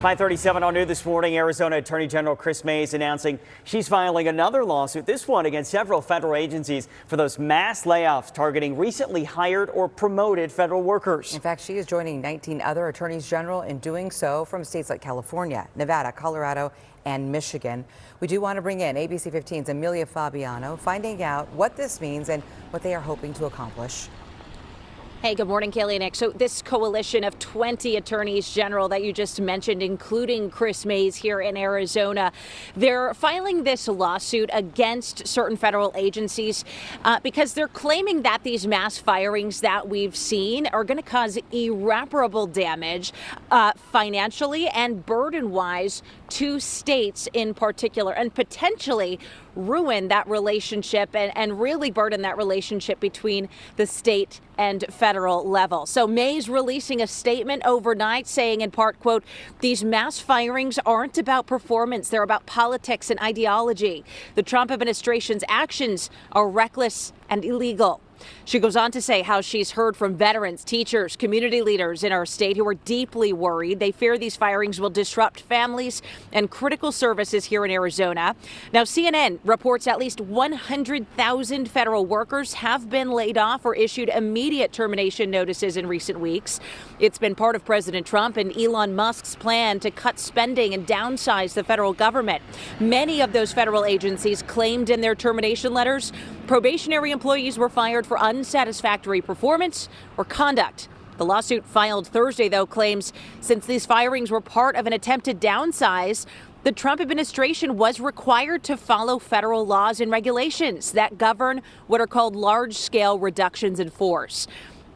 5:37 on New this morning. Arizona Attorney General Kris Mayes announcing she's filing another lawsuit, this one against several federal agencies for those mass layoffs targeting recently hired or promoted federal workers. In fact, she is joining 19 other attorneys general in doing so from states like California, Nevada, Colorado, and Michigan. We do want to bring in ABC 15's Amelia Fabiano, finding out what this means and what they are hoping to accomplish. Hey, good morning, Kaylee and Nick. So this coalition of 20 attorneys general that you just mentioned, including Kris Mayes here in Arizona, they're filing this lawsuit against certain federal agencies because they're claiming that these mass firings that we've seen are going to cause irreparable damage financially and burden-wise to states in particular, and potentially ruin that relationship and really burden that relationship between the state and federal level. So Mayes releasing a statement overnight saying in part, quote, "These mass firings aren't about performance. They're about politics and ideology. The Trump administration's actions are reckless and illegal." She goes on to say how she's heard from veterans, teachers, community leaders in our state who are deeply worried. They fear these firings will disrupt families and critical services here in Arizona. Now, CNN reports at least 100,000 federal workers have been laid off or issued immediate termination notices in recent weeks. It's been part of President Trump and Elon Musk's plan to cut spending and downsize the federal government. Many of those federal agencies claimed in their termination letters probationary employees were fired for unsatisfactory performance or conduct. The lawsuit filed Thursday, though, claims since these firings were part of an attempted downsize, the Trump administration was required to follow federal laws and regulations that govern what are called large-scale reductions in force.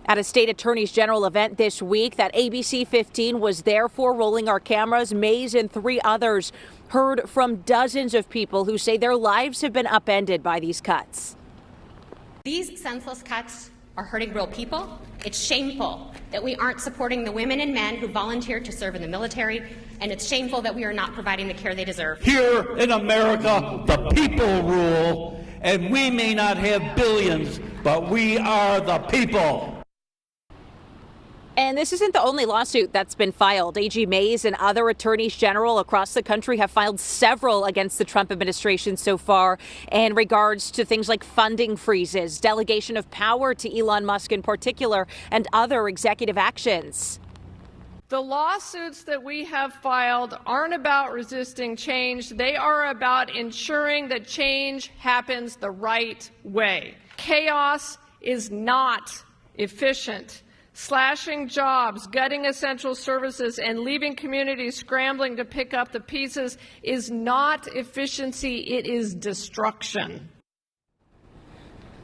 At a state attorney's general event this week that ABC 15 was there for, rolling our cameras, Mayes and 3 others heard from dozens of people who say their lives have been upended by these cuts. These senseless cuts are hurting real people. It's shameful that we aren't supporting the women and men who volunteered to serve in the military, and it's shameful that we are not providing the care they deserve. Here in America, the people rule, and we may not have billions, but we are the people. And this isn't the only lawsuit that's been filed. AG Mayes and other attorneys general across the country have filed several against the Trump administration so far in regards to things like funding freezes, delegation of power to Elon Musk in particular, and other executive actions. The lawsuits that we have filed aren't about resisting change. They are about ensuring that change happens the right way. Chaos is not efficient. Slashing jobs, gutting essential services, and leaving communities scrambling to pick up the pieces is not efficiency, it is destruction.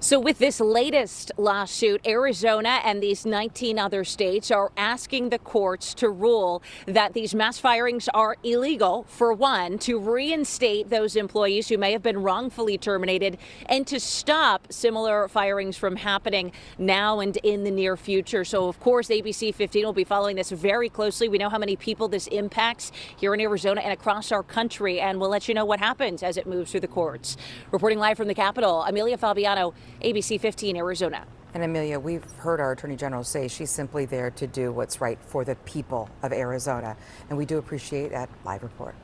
So with this latest lawsuit, Arizona and these 19 other states are asking the courts to rule that these mass firings are illegal, for one, to reinstate those employees who may have been wrongfully terminated, and to stop similar firings from happening now and in the near future. So, of course, ABC 15 will be following this very closely. We know how many people this impacts here in Arizona and across our country, and we'll let you know what happens as it moves through the courts. Reporting live from the Capitol, Amelia Fabiano, ABC 15, Arizona. And Amelia, we've heard our Attorney General say she's simply there to do what's right for the people of Arizona. And we do appreciate that live report.